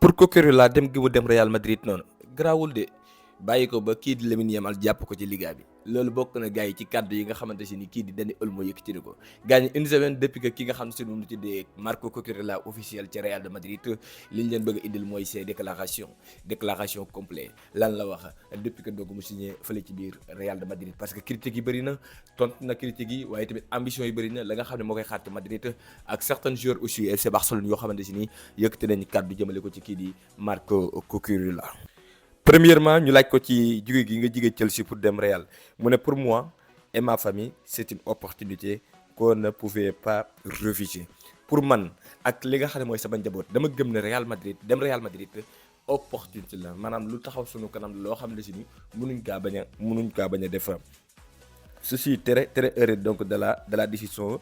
pour Cucurella dem gi mu dem Real Madrid noonu garaawul de bàyyi ko ba kii di Lamine Yamal jàpp ko ci Liga bi loolu bokk na gars yi ci kàddu yi nga xamante si ni kii di Dani Olmo yëkkati na ko gars ñi une semaine depuis que ki nga xam si moom lu tuddee Marco Cucurella officiel ci Real de Madrid li ñu leen bëgg a indil mooy ses déclaration complet lan la wax depuis que donc mu signé fële ci biir Real de Madrid parce que critique yi bëri na tontu na critique yi waaye tamit ambition yi bëri na la nga xam ne moo koy xaar ci Madrid ak certains joueurs aussi FC Barcelone yoo xamante si ni yëkkati nañu kàddu jëmale ko ci kii di Marco Cucurella. Premièrement ñu laaj ko ci jóge gi nga jóge Chelsea pour dem Real mu ne pour moi et ma famille c'est une opportunité qu'on ne pouvait pas refuser pour man ak li nga xam ne mooy sama njaboot dama gëm ne Real Madrid opportunité la maanaam lu taxaw sunu kanam loo xam ne si ni mënuñ kaa bañ a def. Je suis très très heureux donc de la décision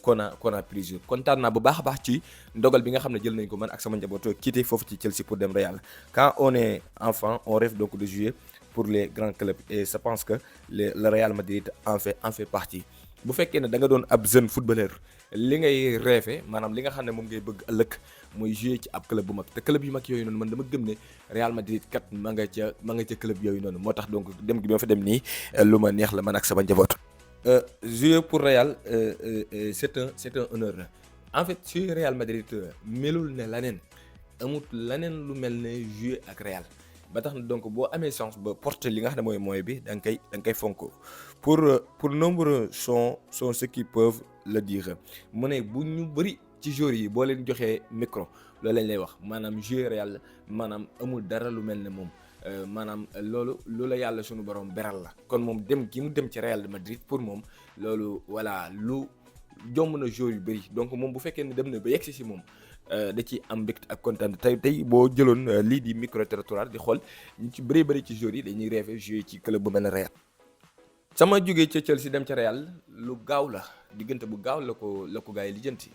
qu'on a prise kontaan naa bu baax a baax ci ndogal bi nga xam ne jël nañ ko man ak sama njaboot quitter foofu ci Chelsea pour dem Real. Quand on est enfant on rêve donc de jouer pour les grands clubs et je pense que le Real Madrid en fait partie. Bu fekkee ne da nga doon ab jeune footballeur li ngay rêvé maanaam li nga xam ne moom ngay bëgg ëllëg mooy jouer ci ab club bu mag te club yu mag yooyu noonu man dama gëm ne Real Madrid kat ma nga ca club yooyu noonu moo tax donc dem gi ma fa dem nii lu ma neex la man ak sama njaboot. Jouer pour Real c'est un honneur la en fait ci Real Madrid melul ne laneen amut laneen lu mel ne jouer ak Real. ba tax na donc boo amee chance ba porter li nga xam ne mooy bi da nga koy fonk pour nombre sont ceux qui peuvent le dire mu ne bu ñu bëri ci joueurs yi boo leen joxee micro loolu lañ lay wax maanaam joueur Real maanaam amul dara lu mel ne moom maanaam loolu la yàlla sunu borom beral la kon moom dem gi mu dem ci Real de Madrid pour moom loolu voilà lu jomb na joueurs yu bëri donc moom bu fekkee ne dem na ba yegsi si moom. Da ci am mbégte ak kontaan tey boo jëloon lii di micro-trottoir di xool ñu ci bëri ci joueurs yi dañuy rêver jouer ci club bu mel ne Real. sama jógee ca Chelsea dem ca Real lu gaaw la diggante bu gaaw la ko gars yi lijjanti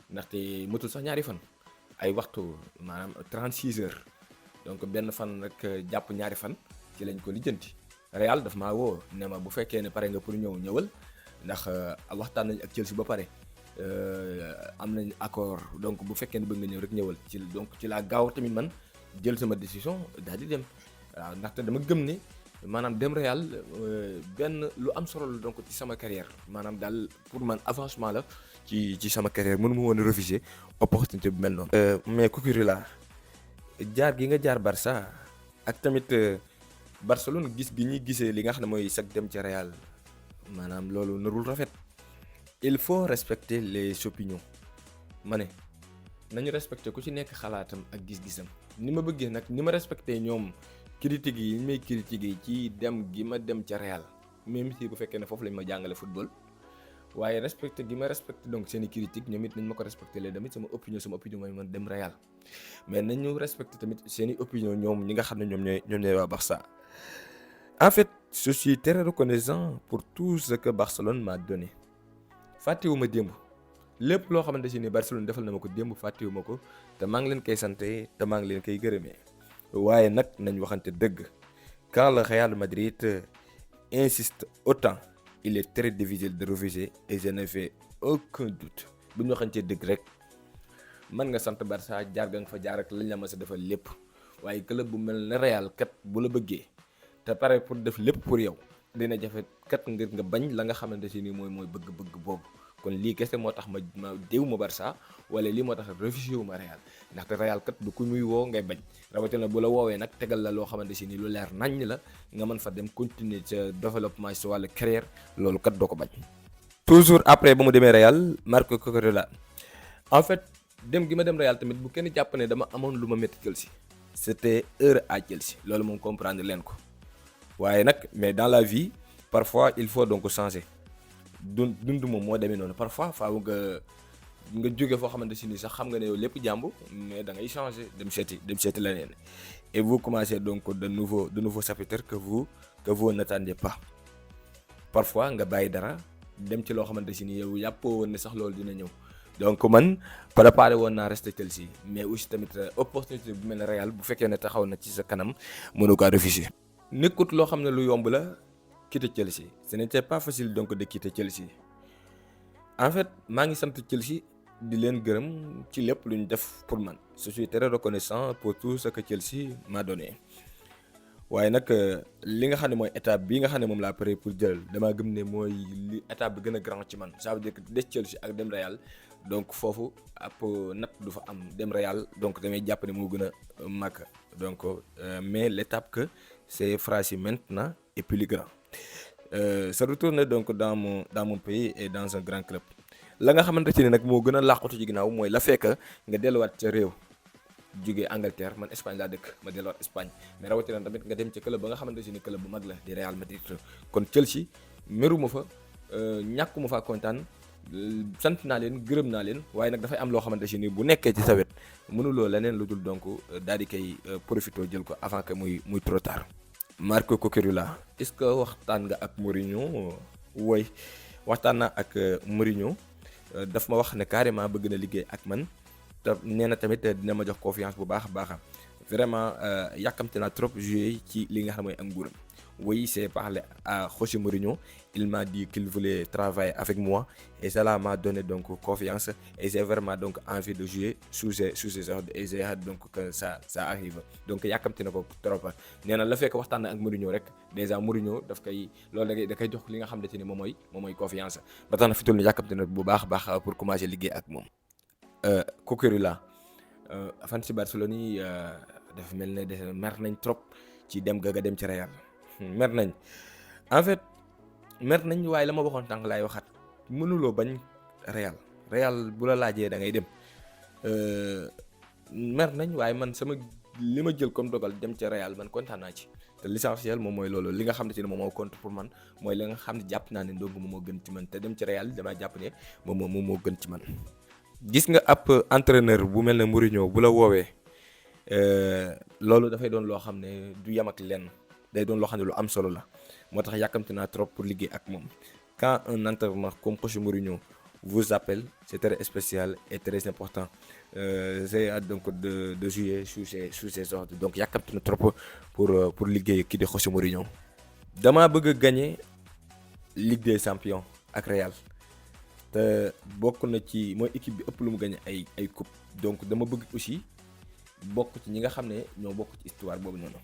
ndaxte matul sax ñaari fan ay waxtu maanaam 36 heures donc benn fan rek jàpp ñaari fan ci lañ ko lijjanti Real daf maa woo ne ma bu fekkee ne pare nga pour ñëwal ndax waxtaan nañ ak Chelsea ba pare. Am nañ accord donc bu fekkee ne bëgg nga ñëw rek ñëwal ci laa gaaw tamit man jël sama décision daal di dem waaw ndaxte dama gëm ne maanaam dem Real benn lu am solo la donc ci sama carrière maanaam daal pour man avancement la ci sama carrière mënu ma woon a refuser opportunité bu mel noonu. Mais Cucurella jaar gi nga jaar Barça ak tamit Barcelone gis gi ñuy gisee li nga xam ne mooy sag dem ci Real maanaam loolu narul rafet. Il faut respecter les opinions ma ne nañu respecter ku ci nekk xalaatam ak gis-gisam ni ma bëggee nag ni ma respecter ñoom critiques yi may critiquer ci dem gi ma dem ca Real même si bu fekkee ne foofu lañ ma jàngale football waaye respecter gi ma respecter donc seeni critiques ñoom it nañ ma ko respecter leen tamit sama opinion mooy man dem Real mais nañu respecter tamit seeni opinion ñoom ñi nga xam ne ñoom ñooy waa Barça. En fait je suis très reconnaissant pour tout ce que Barcelone m'a donné. Fàttewuma démb lépp loo xamante si ni Barcelone defal na ma ko démb fàttewuma ko te maa ngi leen koy sante te maa ngi leen koy gërëmee waaye nag nañ waxante dëgg quand le Real Madrid insiste autant il est très difficile de refuser et je n'ai fait aucun doute bu ñu waxante dëgg rek mën nga sant Barça jaar nga fa jaar ak lañ la ma sa defal lépp waaye club bu mel ne Real kat bu la bëggee te pare pour def lépp pour yow dina jafe kat ngir nga bañ la nga xamante si ni mooy bëgg-bëgg boobu kon lii kese moo tax ma déw ma Barça wala lii moo tax refusé wu ma Real ndaxte Real kat du ku muy woo ngay bañ rawatina bu la woowee nag tegal la loo xamante si ni lu leer naññ la nga mën fa dem continuer ca développement si wàllu carrière loolu kat doo ko bañ. toujours après ba mu demee Real Marco Cucurella en fait dem gi ma dem Real tamit bu kenn jàpp ne dama amoon lu ma métti Chelsea c'était heure à Chelsea loolu moom comprendre leen ko. waaye nag mais dans la vie parfois il faut donc changer dund moom moo demee noonu parfois faaw nga jóge foo xamante si ni sax xam nga ne yow lépp jàmb mais da ngay changer dem seeti leneen et vous commencez donc de nouveaux chapitres que vous n'attendez pas parfois nga bàyyi dara dem ci loo xamante si ni yow yàppoo woon ne sax loolu dina ñëw donc man préparé woon naa rester Chelsea mais aussi tamit opportunité bu mel ne Real bu fekkee ne taxaw na ci sa kanam mënu kaa refuser. nekkut loo xam ne lu yomb la quitter Chelsea ce n'était pas facile donc de quitter Chelsea en fait maa ngi sant Chelsea di leen gërëm ci lépp lu ñu def pour man. Je suis très reconnaissant pour tout ce que Chelsea m'a donné. waaye nag li nga xam ne mooy étape bi nga xam ne moom laa pare pour jël damaa gëm ne mooy li étape bi gën a grand ci man ça veut dire que des Chelsea ak dem Real donc foofu ab natt du fa am dem Real donc damay jàpp ne moo gën a màgg donc mais l'étape que c'est franchi maintenant est plus grand. Se retourner donc dans mon pays et dans un grand club la nga xamante ne nag moo gën a làqatu ci ginnaaw mooy la fekk nga delluwaat ca réew. jógee Angleterre man Espagne laa dëkk ma delluwaat Espagne mais rawatina tamit nga dem ci club ba nga xamante ni club bu mag la di Real Madrid kon Chelsea meruma fa ñàkkuma fa kontaan sant naa leen gërëm naa leen waaye nag dafay am loo xamante ni bu nekkee ci sa wet mënuloo leneen lu dul donc daal di koy profité jël ko avant que muy trop tard. Marco Cucurella est-ce que waxtaan nga ak Mourinho woy waxtaan naa ak Mourinho daf ma wax ne carrément bëgg na liggéey ak man. nee na tamit dina ma jox confiance bu baax a baax vraiment yàkkamte naa trop jouer ci li nga xam ne mooy ak nguuram. Oui, c'est parlé à José Mourinho. Il m'a dit qu'il voulait travailler avec moi et cela m'a donné donc confiance et j'ai vraiment donc envie de jouer sous ses ordres et j'ai hâte donc que ça arrive. Donc yàkkamte na ko trop nee na la fekk waxtaan na ak Mourinho rek déjà Mourinho daf koy loolu da koy jox li nga xam ne moom mooy confiance ba tax na fi tul ni yàkkamte na bu baax a baax pour commencer liggéey ak moom. Cucurella fan si Barcelone yi dafa mel ne mer nañ trop ci dem ga dem ci Real mer nañ en fait mer nañ waaye la ma waxoon tànk laay waxaat mënuloo bañ Real bu la laajee da ngay dem mer nañ waaye man sama li ma jël comme dogal dem ci Real man kontaan naa ci te l'essentiel moom mooy loolu li nga xam ne moom moo compte pour man mooy li nga xam ne jàpp naa ne ndongo moom moo gën ci man te dem ci Real damaa jàpp ne moom moo gën ci man. gis nga ab entraîneur bu mel ne Mourinho bu la woowee loolu dafay doon loo xam ne du yem ak lenn day doon loo xam ne lu am solo la moo tax yàkkamti naa trop pour liggéey ak moom. Quand un entraîneur comme José Mourinho vous appelle c'est très spécial et très important c'est donc de jouer sous ses ordres donc yàkkamti na trop pour liggéey kii di José Mourinho. damaa bëgg a gagner Ligue des Champions ak Real. te bokk na ci mooy équipe bi ëpp lu mu gagné ay coupe donc dama bëgg aussi bokk ci ñi nga xam ne ñoo bokk ci histoire boobu noonu.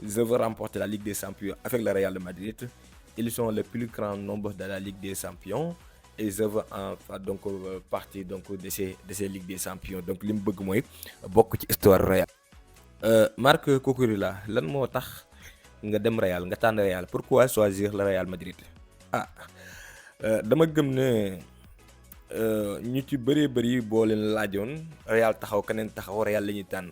Je veux remporter la Ligue des Champions avec le Real de Madrid. Ils sont le plus grand nombre de la Ligue des Champions et je veux donc partie donc de ces Ligue des Champions donc li mu bëgg mooy bokk ci histoire Real. Marc Cucurella lan moo tax nga dem Real nga tànn Real pourquoi choisir le Real Madrid dama gëm ne. ñu ci bëri boo leen laajoon Real taxaw keneen taxaw Real la ñuy tànn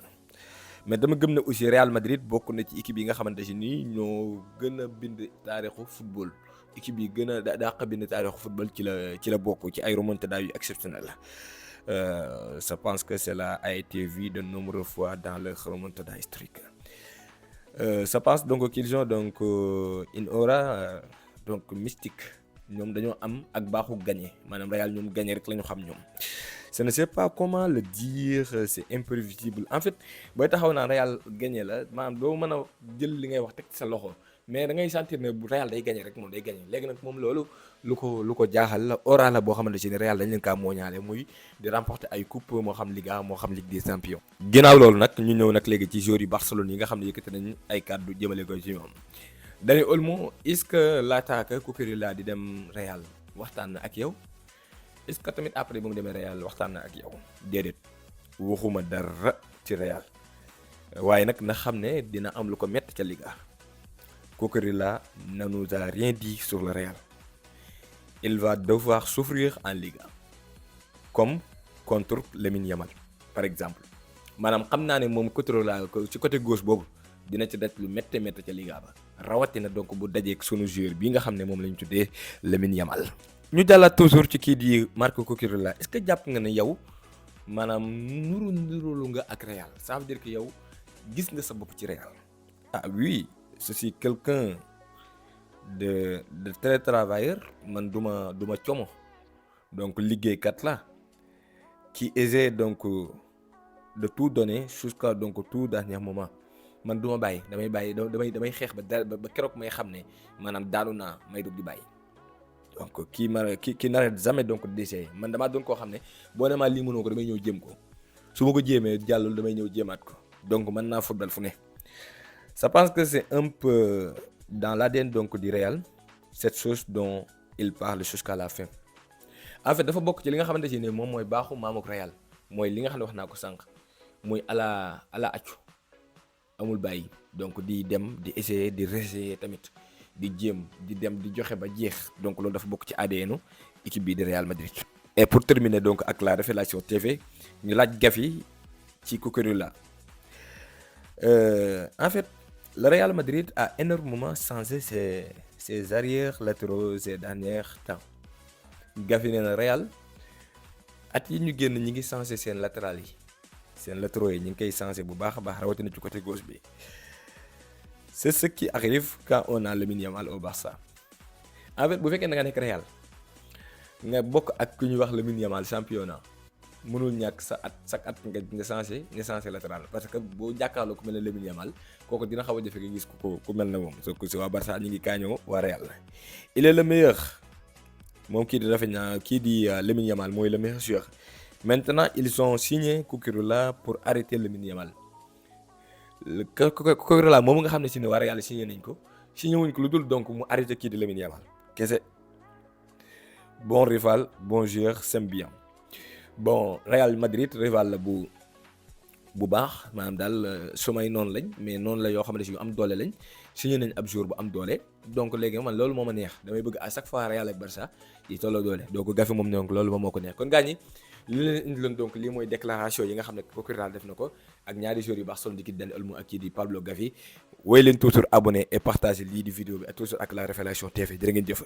mais dama gëm ne aussi Real Madrid bokk na ci équipe yi nga xamante ni ñoo gën a bind taarixu football équipe yi gën a dàq bind taarixu football ci la bokk ci ay remontadas yu exceptionnel je pense que cela a été vu de nombreuses fois dans leur remontada historique. Je pense donc qu'ils ont donc une aura donc mystique. ñoom dañoo am ak baaxu gagné maanaam Real ñoom gagné rek la ñu xam ñoom je ne sais pas comment le dire c'est imprévisible en fait booy taxaw naan Real gagné la maanaam doo mën a jël li ngay wax teg sa loxo mais da ngay sentir ne bu Real day gagné rek moom day gagné léegi nag moom loolu lu ko jaaxal la aura la boo xamante ne Real dañ leen kaa mooñaale muy di remporter ay coupe moo xam Liga moo xam Ligue des Champions. ginnaaw loolu nag ñu ñëw nag léegi ci joueurs yu Barcelone yi nga xam ne yëkkati nañ ay kàddu jëmale ko ci ñoom. Dani Olmo est-ce que laataaka Cucurella di dem Real waxtaan na ak yow est-ce que tamit après bu mu demee Real waxtaan na ak yow déedéet waxuma dara ci Real waaye nag na xam ne dina am lu ko métti ca Liga. Cucurella ne nous a rien dit sur le Real. Il va devoir souffrir en Liga comme contre Lamine Yamal par exemple maanaam xam naa ne moom Cucurella ci côté gauche boobu dina ci daj lu métti ca Liga ba. rawatina donc bu dajeeg sunu joueur bi nga xam ne moom la ñu tuddee Lamine Yamal. ñu jàllaat toujours ci kii di Marco Cucurella est-ce que jàpp nga ne yow maanaam nurulu nga ak Real ça veut dire que yow gis nga sa bopp ci Real. Oui je suis quelqu'un de très travailleur man duma como donc liggéeykat la qui essaie donc de tout donner jusqu'à donc tout dernier moment. man du ma bàyyi damay xeex ba keroog may xam ne maanaam daanu naa may dugg di bàyyi donc qui n'arrête jamais donc d'essayer man damaa doon koo xam ne boo ne maa lii mënoo ko damay ñëw jéem ko su ma ko jéemee jàllul damay ñëw jéemaat ko donc mën naa football fu ne. Ça pense que c'est un peu dans l'ADN donc du Real cette chose dont il parle jusqu'à la fin en fait dafa bokk ci li nga xamante ne moom mooy baaxu maamuk Real mooy li nga xam ne wax naa ko sànq muy ala accu amul bàyyi donc di dem di essayer di réessayer tamit di jéem di dem di joxe ba jeex donc loolu dafa bokk ci ADN équipe bi di Real Madrid. Et pour terminer donc ak la Révélation TV ñu laaj Gavi ci Cucurella en fait le Real Madrid a énormément changé ses arrières latéraux ces derniers temps Gavi nee na Real at yi ñu génn ñi ngi changé seen latéral yi seen latéraux yi ñu ngi koy changé bu baax a baax rawatina ci côté gauche bi c'est ce qui arrive quand on a Lamine Yamal au Barça en fait bu fekkee da nga nekk Real nga bokk ak ku ñuy wax Lamine Yamal championnat mënul ñàkk chaque at nga changé latéral parce que boo jàkkaarloo ku mel ne Lamine Yamal kooku dina xaw a jafe nga gis ku mel ne moom soo ko si waa Barça ñu ngi kaañoo waa Real il est le meilleur moom kii di Rafinha kii di Lamine Yamal mooy le meilleur joueur maintenant ils ont signé Cucurella pour arrêter Lamine Yamal Cucurella moom nga xam ne si ne waa Real signé nañ ko signé wuñ ko lu dul donc mu arrêté kii di Lamine Yamal kese. Bon rival bon joueur s'aime bien bon Real Madrid rival la bu baax maanaam daal sumay noonu lañ mais noonu la yoo xam ne si yu am doole lañ signé nañ ab joueur bu am doole donc léegi man loolu moo ma neex damay bëgg à chaque fois Real ak Barça yi tolloo doole donc Gavi moom donc loolu moom moo ko neex kon gaañ ñi li leen indiloon donc lii mooy déclaration yi nga xam ne Cucurella def na ko ak ñaari joueurs yu baax solo di kii Dani Olmo ak kii di Pablo Gavi woy leen toujours abonné et partager lii di vidéo bi ak toujours ak la Révélation TV jërë ngeen jëf.